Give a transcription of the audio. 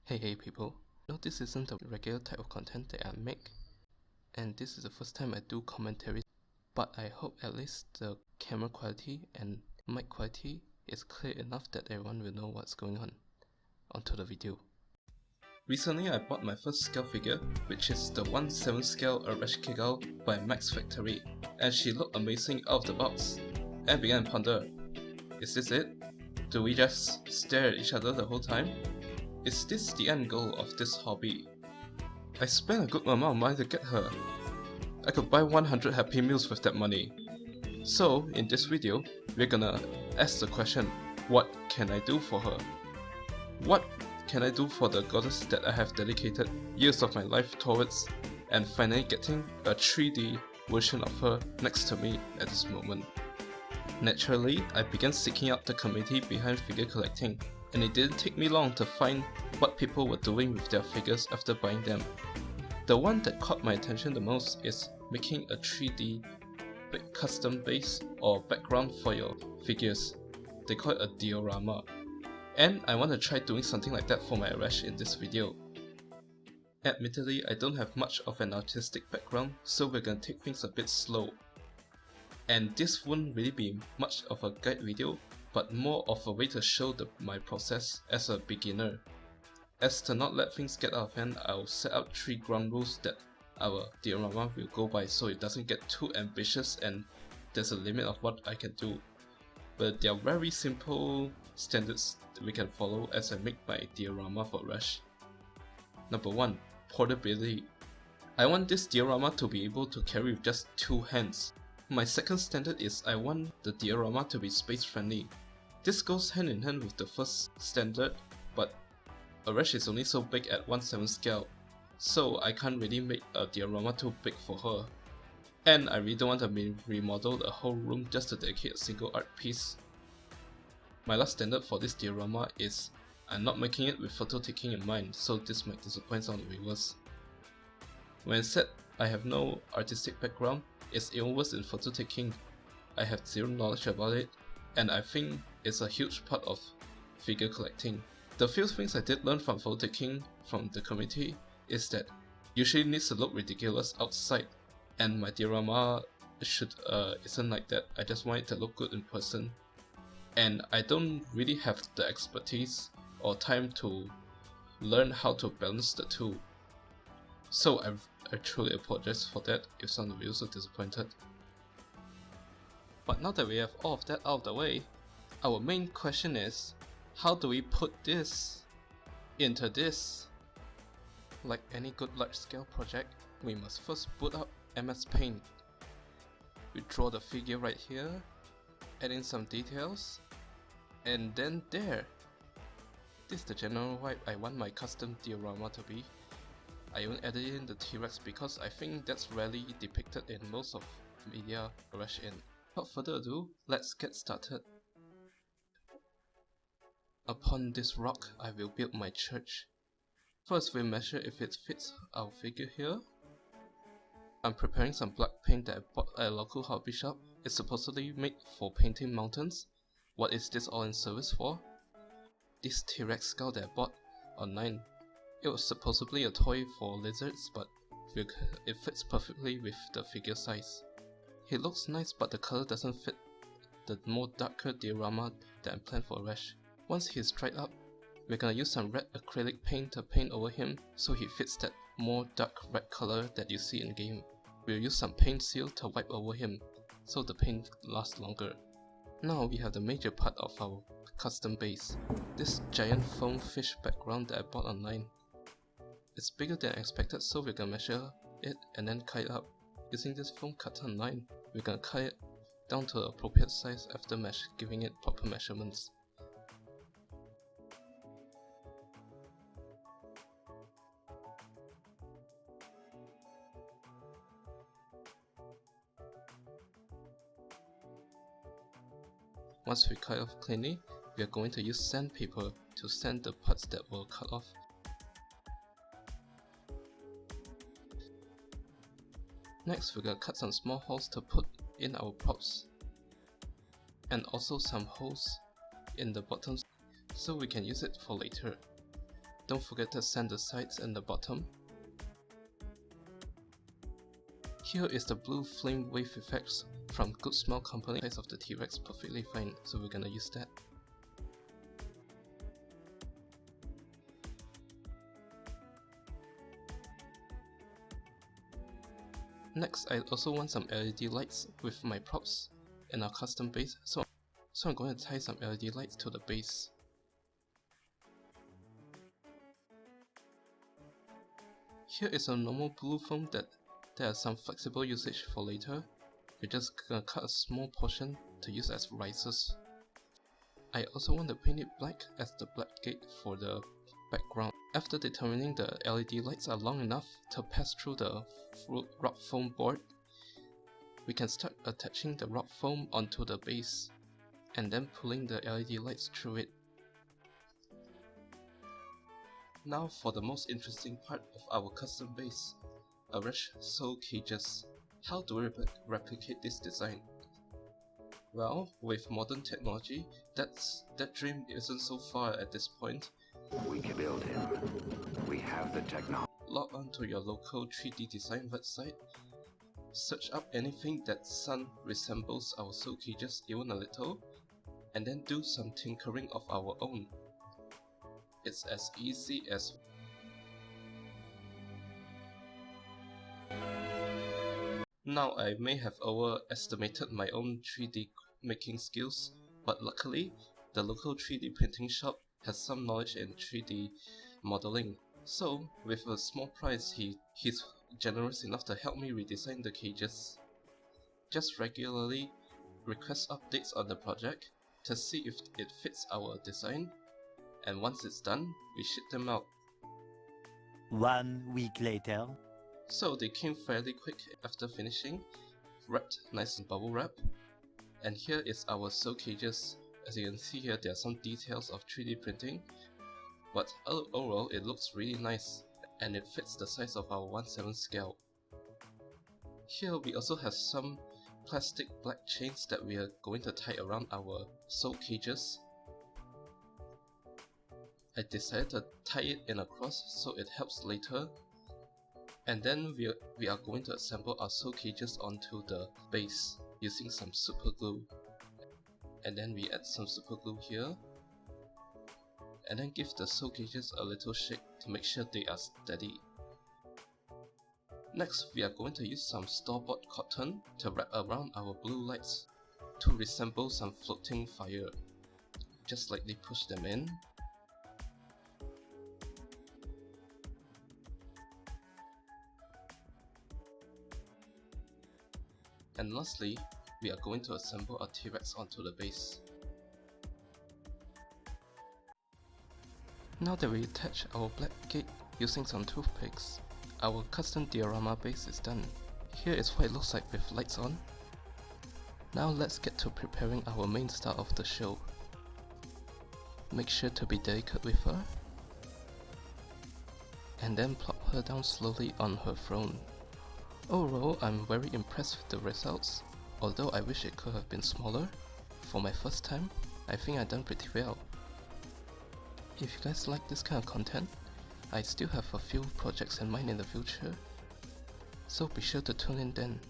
Hey people, no, this isn't the regular type of content that I make, and this is the first time I do commentary, but I hope at least the camera quality and mic quality is clear enough that everyone will know what's going on. Onto the video. Recently I bought my first scale figure, which is the 1/7 scale Arash Kigao by Max Factory, and she looked amazing out of the box, and began to ponder, is this it? Do we just stare at each other the whole time? Is this the end goal of this hobby? I spent a good amount of money to get her. I could buy 100 Happy Meals with that money. So in this video, we're gonna ask the question, what can I do for her? What can I do for the goddess that I have dedicated years of my life towards, and finally getting a 3D version of her next to me at this moment? Naturally, I began seeking out the community behind figure collecting, and it didn't take me long to find what people were doing with their figures after buying them. The one that caught my attention the most is making a 3D custom base or background for your figures. They call it a diorama. And I want to try doing something like that for my Arash in this video. Admittedly, I don't have much of an artistic background, so we're gonna take things a bit slow. And this won't really be much of a guide video, but more of a way to show my process as a beginner. As to not let things get out of hand, I'll set up 3 ground rules that our diorama will go by so it doesn't get too ambitious and there's a limit of what I can do. But they are very simple standards that we can follow as I make my diorama for Arash. Number 1. Portability. I want this diorama to be able to carry with just 2 hands. My second standard is I want the diorama to be space friendly. This goes hand in hand with the first standard, but Arash is only so big at 1/7 scale, so I can't really make a diorama too big for her. And I really don't want to remodel the whole room just to dedicate a single art piece. My last standard for this diorama is I'm not making it with photo taking in mind, so this might disappoint some of the viewers. When said I have no artistic background, it's even worse in photo taking. I have zero knowledge about it, and I think it's a huge part of figure collecting. The few things I did learn from photo taking from the community is that usually needs to look ridiculous outside, and my diorama isn't like that. I just want it to look good in person, and I don't really have the expertise or time to learn how to balance the two. So I truly apologize for that if some of you are disappointed. But now that we have all of that out of the way, our main question is, how do we put this into this? Like any good large scale project, we must first boot up MS Paint. We draw the figure right here, add in some details, and then there. This is the general vibe I want my custom diorama to be. I even added in the T-Rex because I think that's rarely depicted in most of media Arash in. Without further ado, let's get started. Upon this rock, I will build my church. First, we measure if it fits our figure here. I'm preparing some black paint that I bought at a local hobby shop. It's supposedly made for painting mountains. What is this all in service for? This T-Rex skull that I bought online. It was supposedly a toy for lizards, but it fits perfectly with the figure size. He looks nice, but the color doesn't fit the more darker diorama that I planned for Arash. Once he's dried up, we're gonna use some red acrylic paint to paint over him so he fits that more dark red color that you see in game. We'll use some paint seal to wipe over him so the paint lasts longer. Now we have the major part of our custom base, this giant foam fish background that I bought online. It's bigger than I expected, so we're gonna measure it and then cut it up. Using this foam cutter online, we're gonna cut it down to the appropriate size after giving it proper measurements. Once we cut off cleanly, we are going to use sandpaper to sand the parts that were cut off. Next, we're gonna cut some small holes to put in our props, and also some holes in the bottom so we can use it for later. Don't forget to sand the sides and the bottom. Here is the blue flame wave effects from Good Smell Company. The size of the T-Rex perfectly fine, so we're gonna use that. Next, I also want some LED lights with my props and our custom base, so I'm going to tie some LED lights to the base. Here is a normal blue foam that there has some flexible usage for later. We're just gonna cut a small portion to use as risers. I also want to paint it black as the black gate for the background. After determining the LED lights are long enough to pass through the rock foam board, we can start attaching the rock foam onto the base and then pulling the LED lights through it. Now for the most interesting part of our custom base, Arash soul cages. How do we replicate this design? Well, with modern technology, that dream isn't so far at this point. We can build him. We have the technology. Log on to your local 3D design website, search up anything that resembles our soul cages even a little, and then do some tinkering of our own. It's as easy as Now I may have overestimated my own 3D making skills, but luckily the local 3D printing shop has some knowledge in 3D modeling. So with a small price, he's generous enough to help me redesign the cages. Just regularly request updates on the project to see if it fits our design, and once it's done, we ship them out. 1 week later. So they came fairly quick after finishing, wrapped nice in bubble wrap. And here is our soul cages. As you can see here, there are some details of 3D printing, but overall it looks really nice and it fits the size of our 1/7 scale. Here we also have some plastic black chains that we are going to tie around our soul cages. I decided to tie it in a cross so it helps later. And then we are going to assemble our soul cages onto the base using some super glue. And then we add some super glue here. And then give the soul cages a little shake to make sure they are steady. Next, we are going to use some store-bought cotton to wrap around our blue lights to resemble some floating fire. Just lightly push them in. And lastly, we are going to assemble a T-Rex onto the base. Now that we attach our black gate using some toothpicks, our custom diorama base is done. Here is what it looks like with lights on. Now let's get to preparing our main star of the show. Make sure to be delicate with her, and then plop her down slowly on her throne. Overall, I'm very impressed with the results, although I wish it could have been smaller. For my first time, I think I've done pretty well. If you guys like this kind of content, I still have a few projects in mind in the future, so be sure to tune in then.